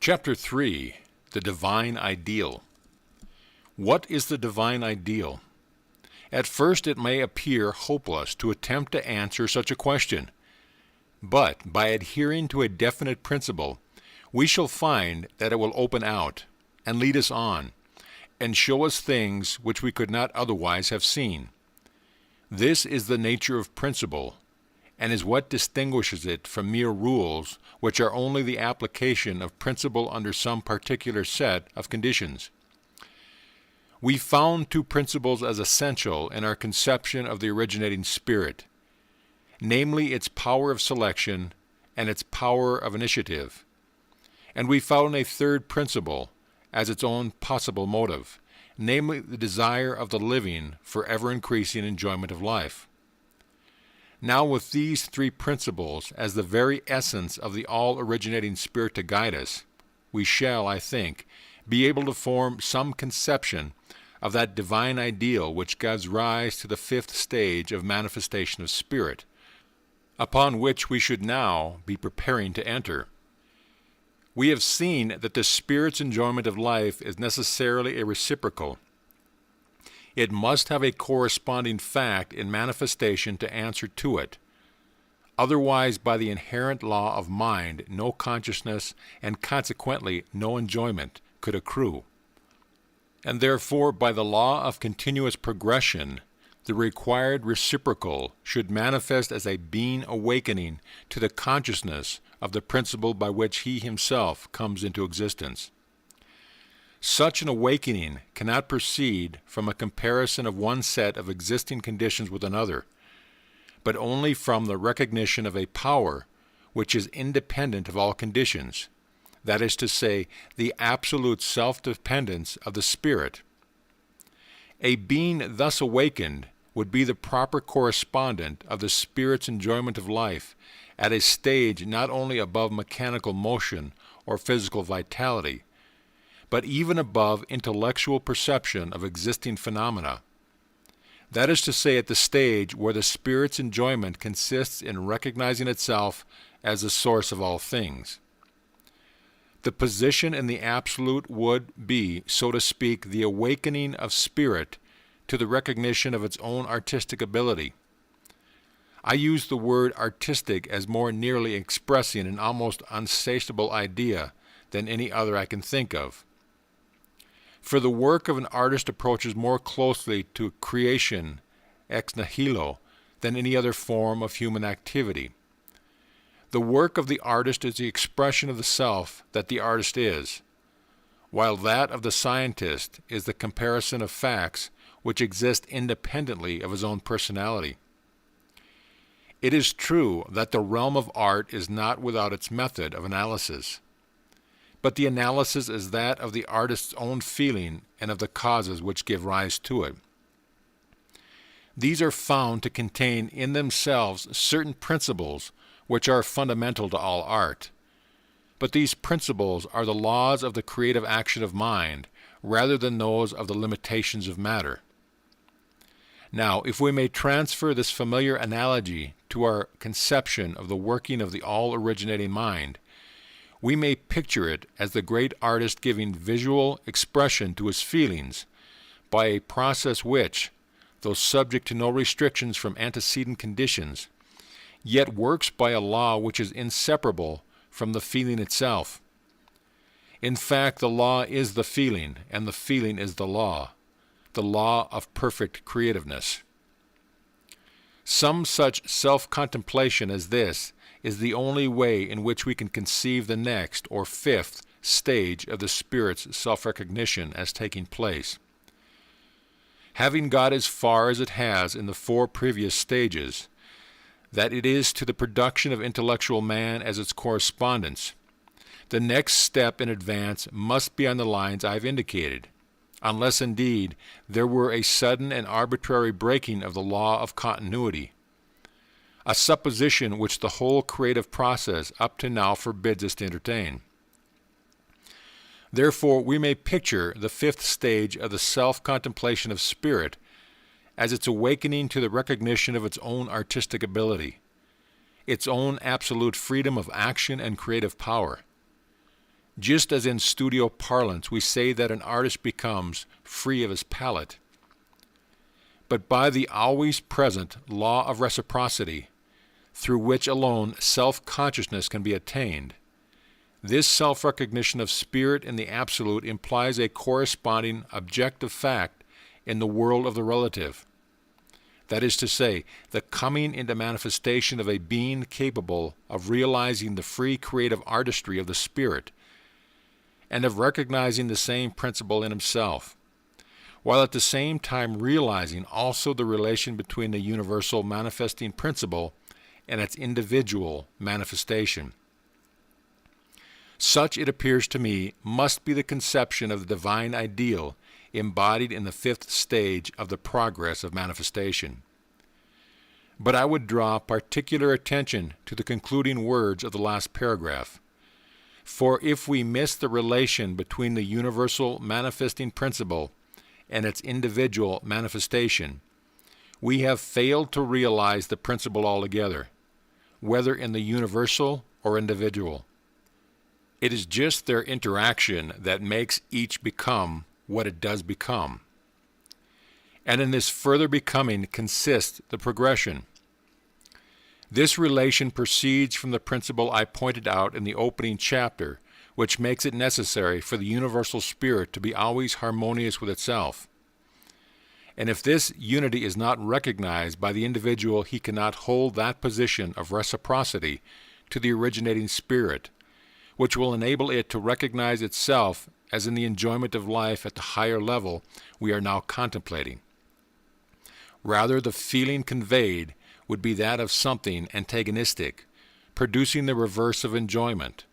Chapter 3. The Divine Ideal. What is the divine ideal? At first it may appear hopeless to attempt to answer such a question, but by adhering to a definite principle, we shall find that it will open out and lead us on, and show us things which we could not otherwise have seen. This is the nature of principle, and is what distinguishes it from mere rules which are only the application of principle under some particular set of conditions. We found two principles as essential in our conception of the originating spirit, namely its power of selection and its power of initiative. And we found a third principle as its own possible motive, namely the desire of the living for ever-increasing enjoyment of life. Now, with these three principles as the very essence of the all-originating spirit to guide us, we shall, I think, be able to form some conception of that divine ideal which gives rise to the fifth stage of manifestation of spirit, upon which we should now be preparing to enter. We have seen that the spirit's enjoyment of life is necessarily a reciprocal. It must have a corresponding fact in manifestation to answer to it. Otherwise, by the inherent law of mind, no consciousness and consequently no enjoyment could accrue. And therefore, by the law of continuous progression, the required reciprocal should manifest as a being awakening to the consciousness of the principle by which he himself comes into existence. Such an awakening cannot proceed from a comparison of one set of existing conditions with another, but only from the recognition of a power which is independent of all conditions, that is to say, the absolute self-dependence of the spirit. A being thus awakened would be the proper correspondent of the spirit's enjoyment of life at a stage not only above mechanical motion or physical vitality, but even above intellectual perception of existing phenomena. That is to say, at the stage where the spirit's enjoyment consists in recognizing itself as the source of all things. The position in the absolute would be, so to speak, the awakening of spirit to the recognition of its own artistic ability. I use the word artistic as more nearly expressing an almost unsatiable idea than any other I can think of. For the work of an artist approaches more closely to creation ex nihilo than any other form of human activity. The work of the artist is the expression of the self that the artist is, while that of the scientist is the comparison of facts which exist independently of his own personality. It is true that the realm of art is not without its method of analysis, but the analysis is that of the artist's own feeling and of the causes which give rise to it. These are found to contain in themselves certain principles which are fundamental to all art, but these principles are the laws of the creative action of mind rather than those of the limitations of matter. Now, if we may transfer this familiar analogy to our conception of the working of the all-originating mind, we may picture it as the great artist giving visual expression to his feelings by a process which, though subject to no restrictions from antecedent conditions, yet works by a law which is inseparable from the feeling itself. In fact, the law is the feeling, and the feeling is the law of perfect creativeness. Some such self-contemplation as this is the only way in which we can conceive the next, or fifth, stage of the Spirit's self-recognition as taking place. Having got as far as it has in the four previous stages, that it is to the production of intellectual man as its correspondence, the next step in advance must be on the lines I have indicated, unless indeed there were a sudden and arbitrary breaking of the law of continuity, a supposition which the whole creative process up to now forbids us to entertain. Therefore, we may picture the fifth stage of the self-contemplation of spirit as its awakening to the recognition of its own artistic ability, its own absolute freedom of action and creative power. Just as in studio parlance we say that an artist becomes free of his palette, but by the always present law of reciprocity, through which alone self-consciousness can be attained, this self-recognition of spirit in the absolute implies a corresponding objective fact in the world of the relative. That is to say, the coming into manifestation of a being capable of realizing the free creative artistry of the spirit, and of recognizing the same principle in himself, while at the same time realizing also the relation between the universal manifesting principle and its individual manifestation. Such, it appears to me, must be the conception of the divine ideal embodied in the fifth stage of the progress of manifestation. But I would draw particular attention to the concluding words of the last paragraph. For if we miss the relation between the universal manifesting principle and its individual manifestation, we have failed to realize the principle altogether, whether in the universal or individual. It is just their interaction that makes each become what it does become. And in this further becoming consists the progression. This relation proceeds from the principle I pointed out in the opening chapter, which makes it necessary for the universal spirit to be always harmonious with itself. And if this unity is not recognized by the individual, he cannot hold that position of reciprocity to the originating spirit, which will enable it to recognize itself as in the enjoyment of life at the higher level we are now contemplating. Rather, the feeling conveyed would be that of something antagonistic, producing the reverse of enjoyment,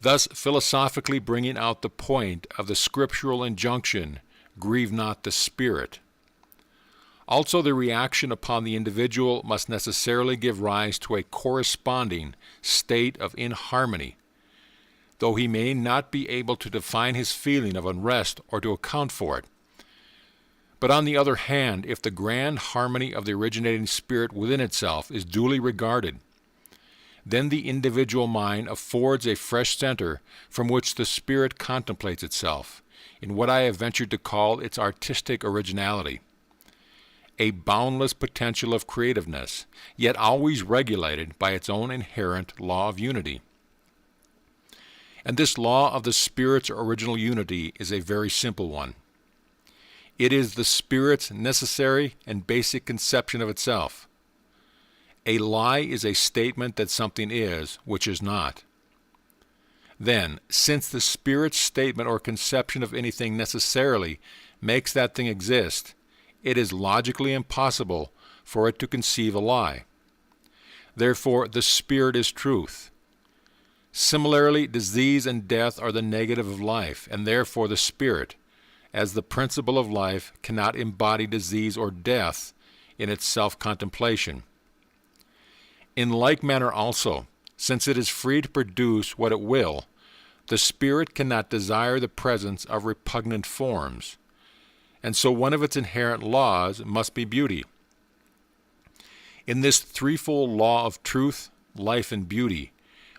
thus philosophically bringing out the point of the scriptural injunction, "Grieve not the Spirit." Also, the reaction upon the individual must necessarily give rise to a corresponding state of inharmony, though he may not be able to define his feeling of unrest or to account for it. But on the other hand, if the grand harmony of the originating spirit within itself is duly regarded, then the individual mind affords a fresh center from which the spirit contemplates itself, in what I have ventured to call its artistic originality, a boundless potential of creativeness, yet always regulated by its own inherent law of unity. And this law of the Spirit's original unity is a very simple one. It is the Spirit's necessary and basic conception of itself. A lie is a statement that something is, which is not. Then, since the Spirit's statement or conception of anything necessarily makes that thing exist, it is logically impossible for it to conceive a lie. Therefore, the Spirit is truth. Similarly, disease and death are the negative of life, and therefore the Spirit, as the principle of life, cannot embody disease or death in its self-contemplation. In like manner also, since it is free to produce what it will, the Spirit cannot desire the presence of repugnant forms, and so one of its inherent laws must be beauty. In this threefold law of truth, life, and beauty,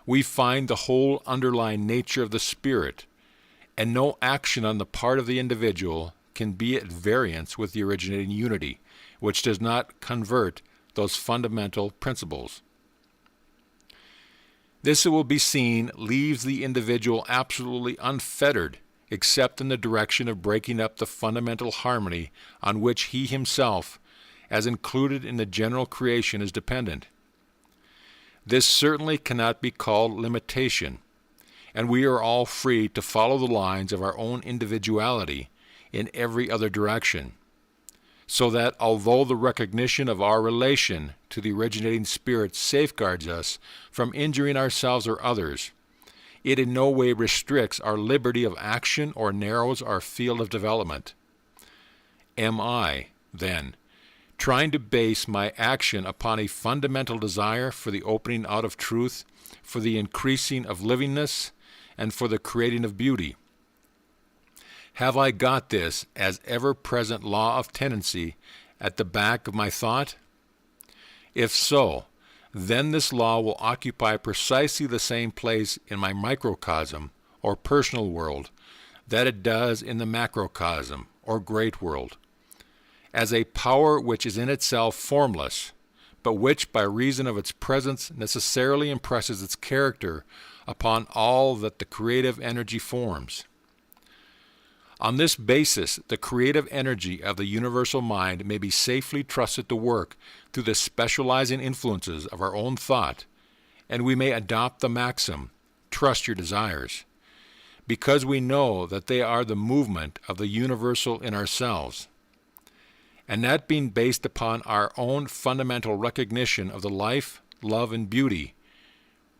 we find the whole underlying nature of the Spirit, and no action on the part of the individual can be at variance with the originating unity, which does not convert those fundamental principles. This, it will be seen, leaves the individual absolutely unfettered except in the direction of breaking up the fundamental harmony on which he himself, as included in the general creation, is dependent. This certainly cannot be called limitation, and we are all free to follow the lines of our own individuality in every other direction, so that although the recognition of our relation to the originating Spirit safeguards us from injuring ourselves or others, it in no way restricts our liberty of action or narrows our field of development. Am I, then, trying to base my action upon a fundamental desire for the opening out of truth, for the increasing of livingness, and for the creating of beauty? Have I got this as ever-present law of tendency at the back of my thought? If so, then this law will occupy precisely the same place in my microcosm, or personal world, that it does in the macrocosm, or great world, as a power which is in itself formless, but which by reason of its presence necessarily impresses its character upon all that the creative energy forms. On this basis, the creative energy of the universal mind may be safely trusted to work through the specializing influences of our own thought, and we may adopt the maxim, "Trust your desires," because we know that they are the movement of the universal in ourselves, and that being based upon our own fundamental recognition of the life, love, and beauty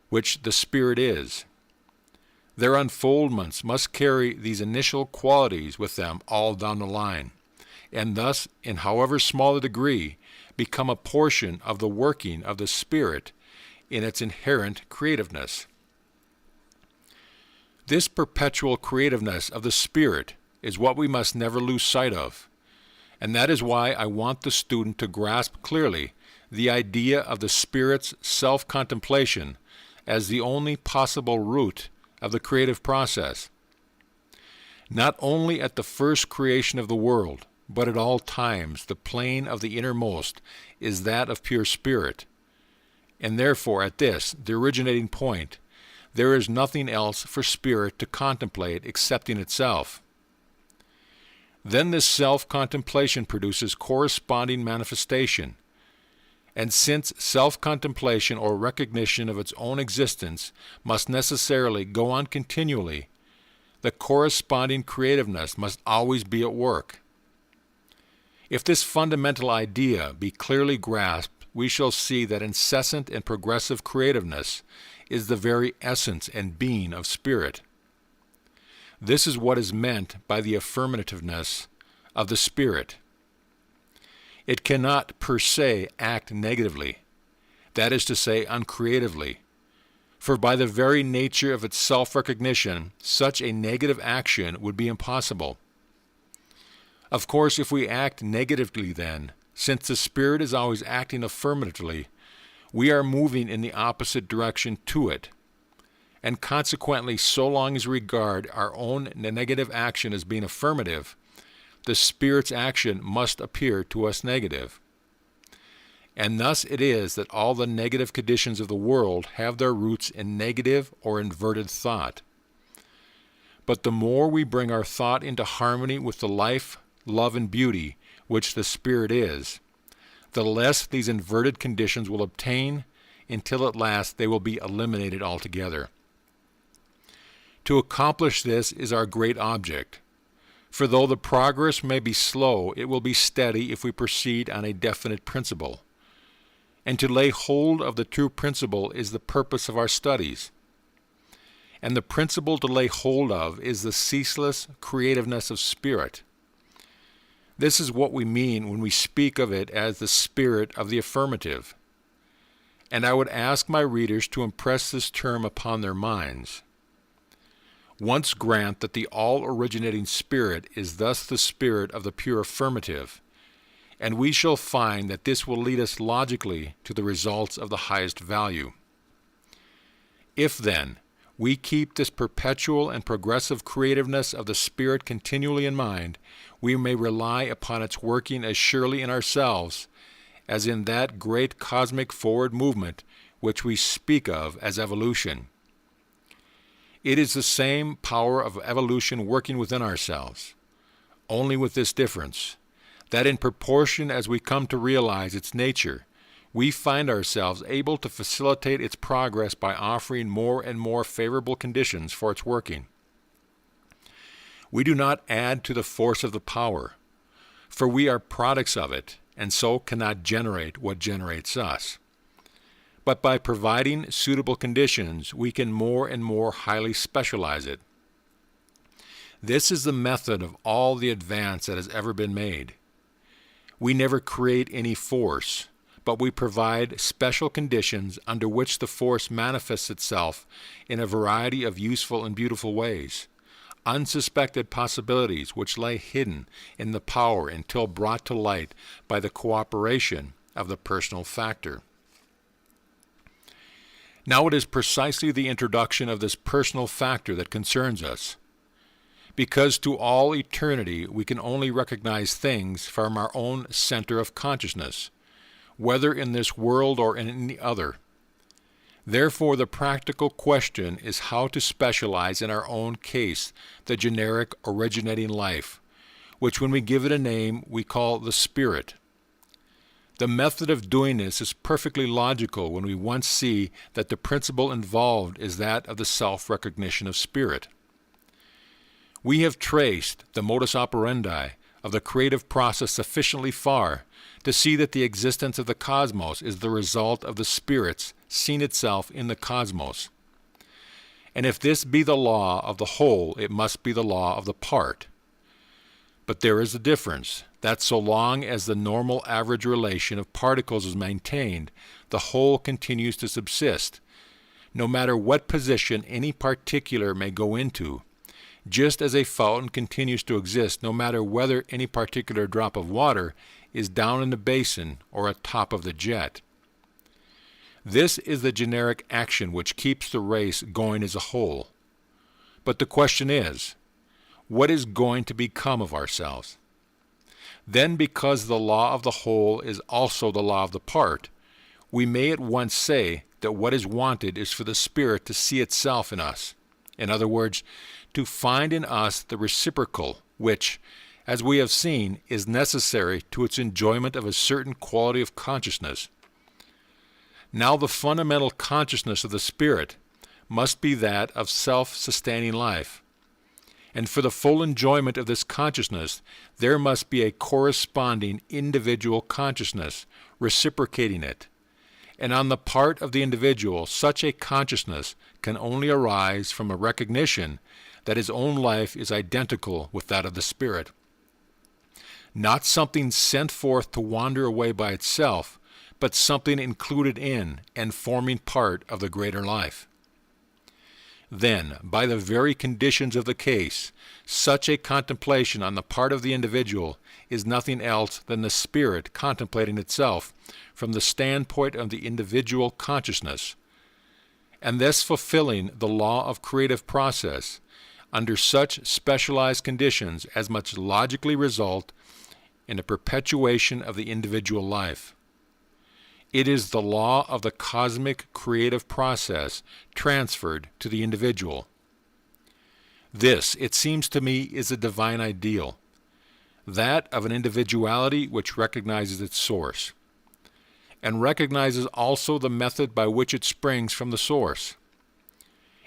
which the Spirit is. Their unfoldments must carry these initial qualities with them all down the line, and thus, in however small a degree, become a portion of the working of the Spirit in its inherent creativeness. This perpetual creativeness of the Spirit is what we must never lose sight of, and that is why I want the student to grasp clearly the idea of the Spirit's self-contemplation as the only possible route of the creative process. Not only at the first creation of the world, but at all times the plane of the innermost is that of pure spirit, and therefore at this, the originating point, there is nothing else for spirit to contemplate excepting itself. Then this self-contemplation produces corresponding manifestation, and since self-contemplation or recognition of its own existence must necessarily go on continually, the corresponding creativeness must always be at work. If this fundamental idea be clearly grasped, we shall see that incessant and progressive creativeness is the very essence and being of spirit. This is what is meant by the affirmativeness of the Spirit. It cannot per se act negatively, that is to say, uncreatively, for by the very nature of its self-recognition, such a negative action would be impossible. Of course, if we act negatively then, since the Spirit is always acting affirmatively, we are moving in the opposite direction to it, and consequently, so long as we regard our own negative action as being affirmative, the Spirit's action must appear to us negative. And thus it is that all the negative conditions of the world have their roots in negative or inverted thought. But the more we bring our thought into harmony with the life, love, and beauty which the Spirit is, the less these inverted conditions will obtain, until at last they will be eliminated altogether. To accomplish this is our great object. For though the progress may be slow, it will be steady if we proceed on a definite principle. And to lay hold of the true principle is the purpose of our studies. And the principle to lay hold of is the ceaseless creativeness of spirit. This is what we mean when we speak of it as the spirit of the affirmative. And I would ask my readers to impress this term upon their minds. Once grant that the all-originating Spirit is thus the spirit of the pure affirmative, and we shall find that this will lead us logically to the results of the highest value. If, then, we keep this perpetual and progressive creativeness of the Spirit continually in mind, we may rely upon its working as surely in ourselves as in that great cosmic forward movement which we speak of as evolution. It is the same power of evolution working within ourselves, only with this difference, that in proportion as we come to realize its nature, we find ourselves able to facilitate its progress by offering more and more favorable conditions for its working. We do not add to the force of the power, for we are products of it, and so cannot generate what generates us. But by providing suitable conditions, we can more and more highly specialize it. This is the method of all the advance that has ever been made. We never create any force, but we provide special conditions under which the force manifests itself in a variety of useful and beautiful ways, unsuspected possibilities which lay hidden in the power until brought to light by the cooperation of the personal factor. Now it is precisely the introduction of this personal factor that concerns us, because to all eternity we can only recognize things from our own center of consciousness, whether in this world or in any other. Therefore, the practical question is how to specialize in our own case the generic originating life, which when we give it a name we call the Spirit. The method of doing this is perfectly logical when we once see that the principle involved is that of the self-recognition of spirit. We have traced the modus operandi of the creative process sufficiently far to see that the existence of the cosmos is the result of the Spirit's seeing itself in the cosmos. And if this be the law of the whole, it must be the law of the part. But there is a difference, that so long as the normal average relation of particles is maintained, the whole continues to subsist, no matter what position any particular may go into, just as a fountain continues to exist no matter whether any particular drop of water is down in the basin or atop of the jet. This is the generic action which keeps the race going as a whole. But the question is, what is going to become of ourselves? Then, because the law of the whole is also the law of the part, we may at once say that what is wanted is for the Spirit to see itself in us. In other words, to find in us the reciprocal, which, as we have seen, is necessary to its enjoyment of a certain quality of consciousness. Now the fundamental consciousness of the Spirit must be that of self-sustaining life. And for the full enjoyment of this consciousness, there must be a corresponding individual consciousness reciprocating it. And on the part of the individual, such a consciousness can only arise from a recognition that his own life is identical with that of the Spirit. Not something sent forth to wander away by itself, but something included in and forming part of the greater life. Then, by the very conditions of the case, such a contemplation on the part of the individual is nothing else than the Spirit contemplating itself from the standpoint of the individual consciousness, and thus fulfilling the law of creative process under such specialized conditions as must logically result in a perpetuation of the individual life. It is the law of the cosmic creative process transferred to the individual. This, it seems to me, is a divine ideal, that of an individuality which recognizes its source, and recognizes also the method by which it springs from the source,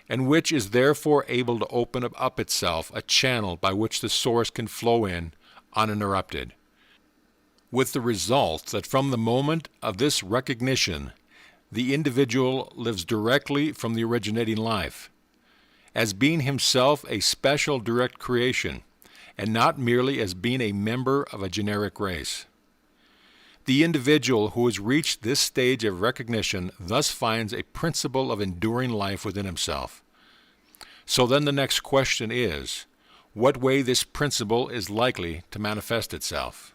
and which is therefore able to open up itself a channel by which the source can flow in uninterrupted, with the result that from the moment of this recognition, the individual lives directly from the originating life, as being himself a special direct creation, and not merely as being a member of a generic race. The individual who has reached this stage of recognition thus finds a principle of enduring life within himself. So then the next question is, what way this principle is likely to manifest itself?